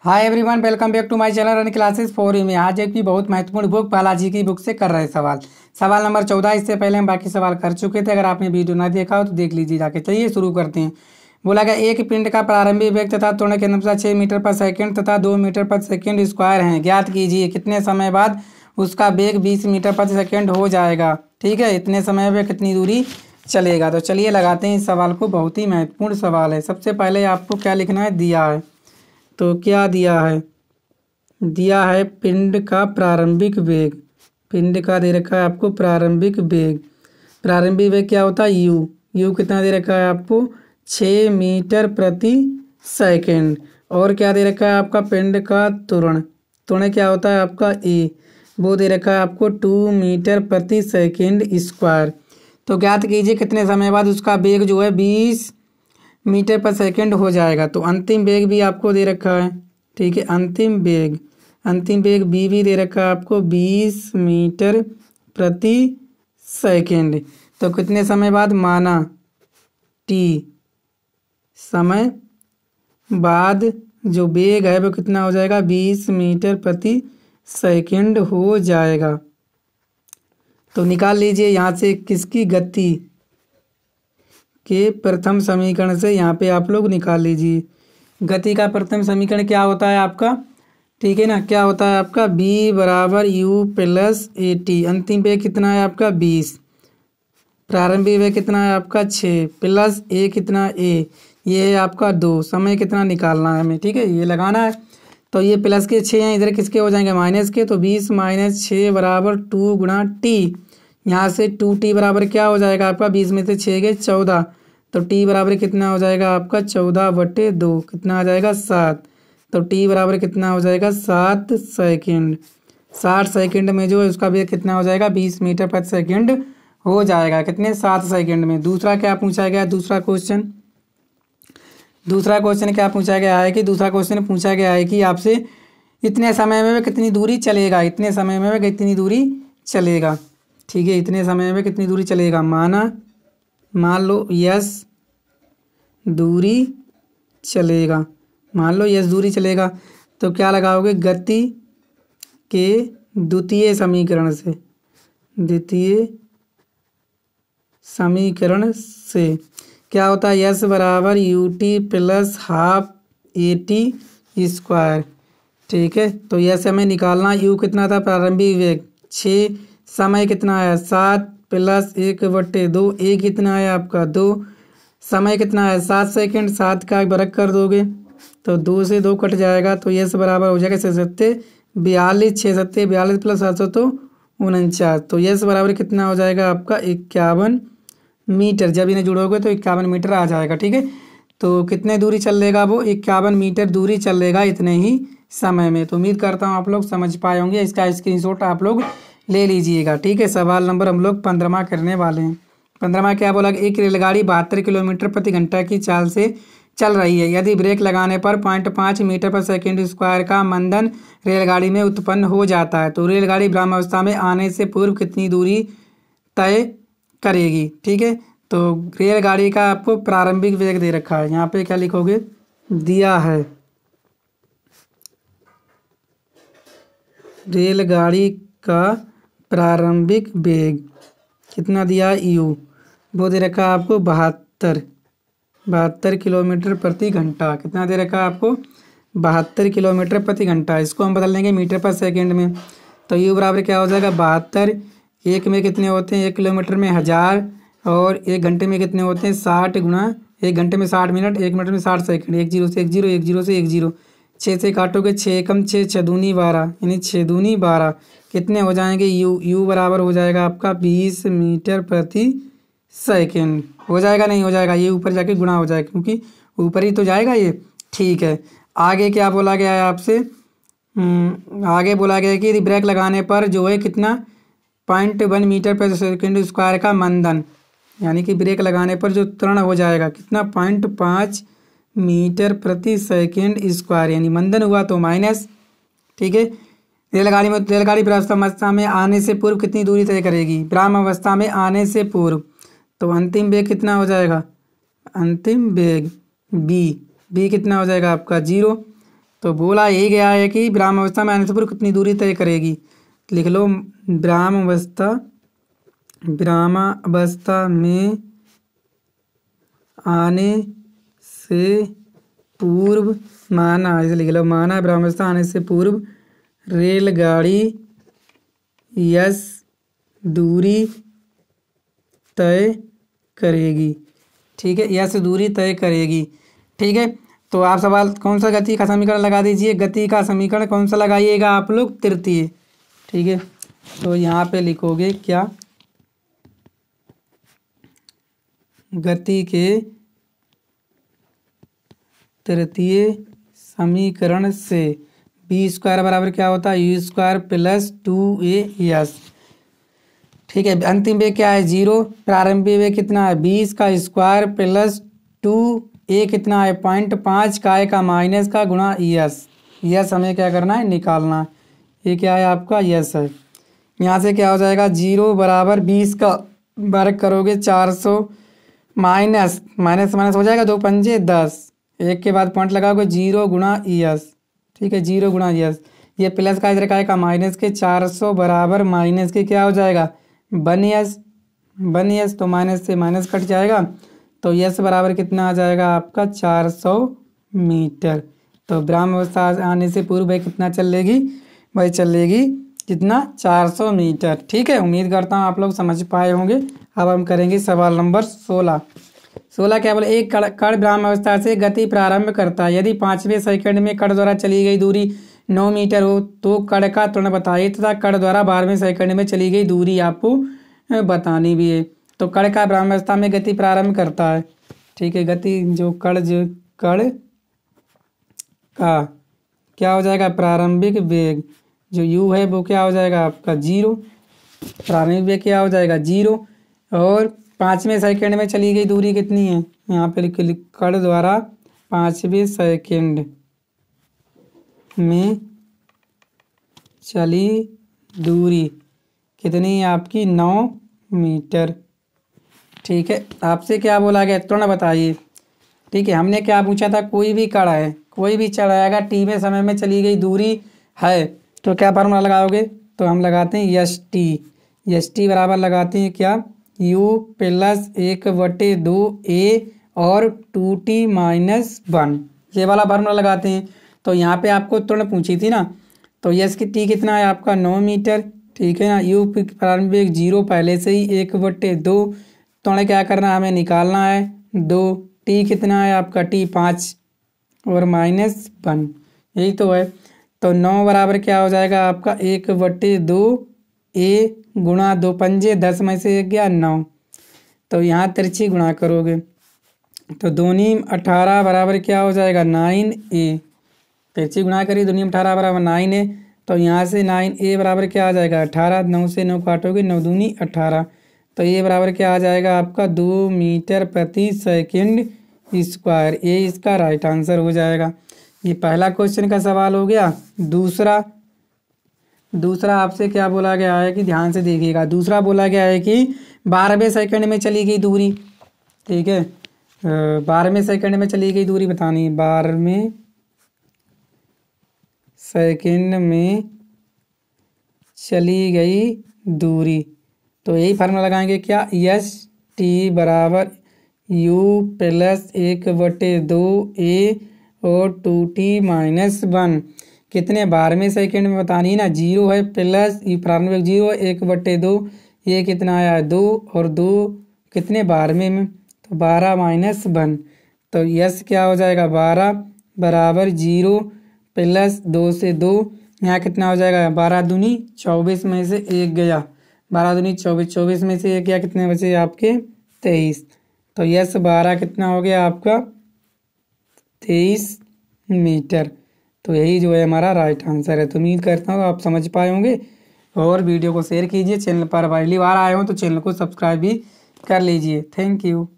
Hi everyone, welcome back to my channel run classes for you में। आज एक भी बहुत महत्वपूर्ण बुक बालाजी की बुक से कर रहे सवाल। सवाल नंबर 14। इससे पहले हम बाकी सवाल कर चुके थे। अगर आपने वीडियो ना देखा हो तो देख लीजिए जाके। चलिए शुरू करते हैं। बोला गया एक पिंड का प्रारंभिक वेग तथा त्वरण के अनुसार 6 मीटर पर सेकंड तथा 2 मीटर पर सेकंड स्क्वायर है। ज्ञात कीजिए कितने समय बाद उसका वेग 20 मीटर पर सेकंड हो जाएगा। ठीक है, इतने समय में कितनी दूरी चलेगा। तो चलिए लगाते हैं इस सवाल को। बहुत ही महत्वपूर्ण सवाल है। सबसे पहले आपको क्या लिखना है, दिया है तो क्या दिया है, दिया है पिंड का प्रारंभिक वेग। पिंड का दे रखा है आपको प्रारंभिक वेग। प्रारंभिक वेग क्या होता है, यू। यू कितना दे रखा है आपको, 6 मीटर प्रति सेकंड। और क्या दे रखा है आपका, पिंड का त्वरण। त्वरण क्या होता है आपका, ए। वो दे रखा है आपको 2 मीटर प्रति सेकंड स्क्वायर। तो ज्ञात कीजिए कितने समय बाद उसका वेग जो है 20 मीटर पर सेकंड हो जाएगा। तो अंतिम वेग भी आपको दे रखा है। ठीक है, अंतिम वेग बी भी दे रखा है आपको 20 मीटर प्रति सेकंड। तो कितने समय बाद, माना टी समय बाद जो वेग है वो कितना हो जाएगा, 20 मीटर प्रति सेकंड हो जाएगा। तो निकाल लीजिए यहाँ से किसकी, गति के प्रथम समीकरण से यहाँ पे आप लोग निकाल लीजिए। गति का प्रथम समीकरण क्या होता है आपका, ठीक है ना, क्या होता है आपका, b बराबर u प्लस ए टी। अंतिम वेग कितना है आपका 20, प्रारंभिक वेग कितना है आपका 6 प्लस ए कितना ए, ये है आपका 2। समय कितना निकालना है हमें, ठीक है, ये लगाना है। तो ये प्लस के 6 हैं, इधर किसके हो जाएंगे, माइनस के। तो 20 माइनस 6 बराबर 2 गुणा टी। यहाँ से 2t बराबर क्या हो जाएगा आपका, 20 में से 6 गए 14। तो t बराबर कितना हो जाएगा आपका 14/2, कितना आ जाएगा 7। तो t बराबर कितना हो जाएगा 7 सेकंड। 60 सेकंड में जो है उसका वेग कितना हो जाएगा, 20 मीटर प्रति सेकंड हो जाएगा। कितने, 7 सेकंड में। दूसरा क्या पूछा गया, दूसरा क्वेश्चन क्या पूछा गया है कि, दूसरा क्वेश्चन पूछा गया है कि आपसे इतने समय में कितनी दूरी चलेगा, इतने समय में कितनी दूरी चलेगा। ठीक है, इतने समय में कितनी दूरी चलेगा। मान लो यस दूरी चलेगा, मान लो यस दूरी चलेगा। तो क्या लगाओगे, गति के द्वितीय समीकरण से क्या होता है, यस बराबर U T plus half A T square. ठीक है, तो यस हमें निकालना। यू कितना था, प्रारंभिक वेग 6, समय कितना है 7 प्लस 1/2, ए कितना है आपका 2, समय कितना है 7 सेकंड। 7 का वर्ग कर दोगे तो 2 से 2 कट जाएगा। तो यस बराबर हो जाएगा 6×7 42, 6×7 42 प्लस 700 तो 49। तो यस बराबर कितना हो जाएगा आपका 51 मीटर। जब इन्हें जुड़ोगे तो 51 मीटर आ जाएगा। ठीक है, तो कितने दूरी चल लेगा वो, 51 मीटर दूरी चल लेगा इतने ही समय में। तो उम्मीद करता हूँ आप लोग समझ पाए होंगे। इसका स्क्रीनशॉट आप लोग ले लीजिएगा। ठीक है, सवाल नंबर हम लोग 15वां करने वाले हैं। 15वां क्या बोला, एक रेलगाड़ी 72 किलोमीटर प्रति घंटा की चाल से चल रही है। यदि ब्रेक लगाने पर 0.5 मीटर पर सेकंड स्क्वायर का मंदन रेलगाड़ी में उत्पन्न हो जाता है तो रेलगाड़ी विरामावस्था में आने से पूर्व कितनी दूरी तय करेगी। ठीक है, तो रेलगाड़ी का आपको प्रारंभिक वेग दे रखा है। यहाँ पे क्या लिखोगे, दिया है रेलगाड़ी का प्रारंभिक वेग कितना दिया, यू। वो दे रखा है आपको 72 किलोमीटर प्रति घंटा। कितना दे रखा है आपको, 72 किलोमीटर प्रति घंटा। इसको हम बदल लेंगे मीटर पर सेकंड में। तो यू बराबर क्या हो जाएगा, 72। एक में कितने होते हैं, 1 किलोमीटर में 1000, और 1 घंटे में कितने होते हैं 60 गुणा 1 घंटे में 60 मिनट, 1 मिनट में 60 सेकंड। 1 0 से 1 0, 1 0 से 1 0, 6 से काटोगे 6 कम 6, 6 दूनी 12, यानी 6 दूनी 12। कितने हो जाएंगे, यू बराबर हो जाएगा आपका 20 मीटर प्रति सेकंड। हो जाएगा, नहीं हो जाएगा, ये ऊपर जाके गुणा हो जाएगा क्योंकि ऊपर ही तो जाएगा ये। ठीक है, आगे क्या बोला गया है आपसे, आगे बोला गया है कि ब्रेक लगाने पर जो है कितना, 0.1 मीटर प्रति सेकंड स्क्वायर का मंदन, यानी कि ब्रेक लगाने पर जो त्वरण हो जाएगा कितना, 0.5 मीटर प्रति सेकंड स्क्वायर, यानी मंदन हुआ तो माइनस। ठीक है, रेलगाड़ी विरामावस्था में आने से पूर्व कितनी दूरी तय करेगी, विरामावस्था में आने से पूर्व। तो अंतिम वेग कितना हो जाएगा, अंतिम वेग बी कितना हो जाएगा आपका 0। तो बोला यही गया है कि विराम अवस्था में आने से पूर्व कितनी दूरी तय करेगी। लिख लो विराम अवस्था में आने से पूर्व माना, इसे लिख लो माना विराम अवस्था आने से पूर्व रेलगाड़ी यस दूरी तय करेगी। ठीक है, यस दूरी तय करेगी। ठीक है, तो आप सवाल कौन सा गति का समीकरण लगा दीजिए। गति का समीकरण कौन सा लगाइएगा आप लोग, तृतीय। ठीक है, तो यहाँ पे लिखोगे क्या, गति के तृतीय समीकरण से बी स्क्वायर बराबर क्या होता है, यू स्क्वायर प्लस 2a। ठीक है, अंतिम वेग क्या है 0, प्रारंभिक वेग कितना है 20 का स्क्वायर प्लस 2a कितना है 0.5 का माइनस का गुणा यस हमें क्या करना है, निकालना है। ये क्या है आपका यस है। यहाँ से क्या हो जाएगा 0 बराबर 20 का वर्ग करोगे 400 माइनस हो जाएगा 2 पंजे 10, एक के बाद पॉइंट लगाओगे 0 गुणा यस। ठीक है, 0 गुणा यस, ये प्लस का इधर का आएगा माइनस के 400 बराबर माइनस के क्या हो जाएगा 1 यस, तो माइनस से माइनस कट जाएगा, तो यस बराबर कितना आ जाएगा आपका 400 मीटर। तो विराम अवस्था आने से पूर्व भाई कितना चलेगी, भाई चलेगी कितना 400 मीटर। ठीक है, उम्मीद करता हूँ आप लोग समझ पाए होंगे। अब हम करेंगे सवाल नंबर 16। क्या बोले, एक कण विराम अवस्था से गति प्रारंभ करता है। यदि 5वें सेकंड में कण द्वारा चली गई दूरी 9 मीटर हो तो कण का त्वरण बताइए तथा कण द्वारा 12वें सेकंड में चली गई दूरी आपको बतानी भी है। तो कण का विराम अवस्था में गति प्रारंभ करता है। ठीक है, गति जो कण का क्या हो जाएगा, प्रारंभिक वेग जो u है वो क्या हो जाएगा आपका 0, प्रारंभिक वेग क्या हो जाएगा 0, और 5वें सेकंड में चली गई दूरी कितनी है, यहाँ पे लिख कण द्वारा 5वें सेकंड में चली दूरी कितनी है आपकी 9 मीटर। ठीक है, आपसे क्या बोला गया, त्वरण बताइए। ठीक है, हमने क्या पूछा था, कोई भी कण है, कोई भी चढ़ाएगा टी समय में चली गई दूरी है तो क्या फार्मूला लगाओगे, तो हम लगाते हैं एस टी बराबर लगाते हैं क्या, u प्लस 1/2a और 2t माइनस 1, ये वाला फार्मूला लगाते हैं। तो यहाँ पे आपको त्वरण पूछी थी ना, तो यस की टी कितना है आपका 9 मीटर। ठीक है ना, u प्रारंभिक वेग 0 पहले से ही 1/2, त्वरण क्या करना है हमें निकालना है 2, टी कितना है आपका टी 5 और माइनस 1, यही तो है। तो 9 बराबर क्या हो जाएगा आपका 1/2a गुणा 2 पंजे 10 में से 1 गया 9, तो यहाँ तिरछी गुणा करोगे तो 2 नीम 18 बराबर क्या हो जाएगा 9a, तिरछी गुणा करिए 2 नीम 18 बराबर 9a, तो यहाँ से 9a बराबर क्या आ जाएगा 18, 9 से 9 काटोगे 9 दूनी 18, तो ये बराबर क्या आ जाएगा आपका 2 मीटर प्रति सेकंड स्क्वायर, ये इसका राइट आंसर हो जाएगा। ये पहला क्वेश्चन का सवाल हो गया। दूसरा आपसे क्या बोला गया है कि ध्यान से देखिएगा, दूसरा बोला गया है कि 12वें सेकंड में चली गई दूरी। ठीक है, 12वें सेकंड में चली गई दूरी बतानी है, 12वें सेकंड में चली गई दूरी, तो यही फार्मूला लगाएंगे क्या, एस टी बराबर u प्लस 1/2a और 2t माइनस 1, कितने 12वें सेकंड में बतानी है ना, 0 है प्लस ये प्रारंभिक 0 है 1/2, ये कितना आया 2 और 2 कितने 12वें में, तो 12 माइनस 1, तो यस क्या हो जाएगा 12 बराबर 0 प्लस 2 से 2, यहाँ कितना हो जाएगा 12 दूनी 24 में से 1 गया, 12 दूनी 24, 24 में से 1 गया, कितने बचे आपके 23, तो यस 12 कितना हो गया आपका 23 मीटर। तो यही जो है हमारा राइट आंसर है। तो उम्मीद करता हूँ आप समझ पाए होंगे, और वीडियो को शेयर कीजिए, चैनल पर पहली बार आए हो तो चैनल को सब्सक्राइब भी कर लीजिए। Thank you.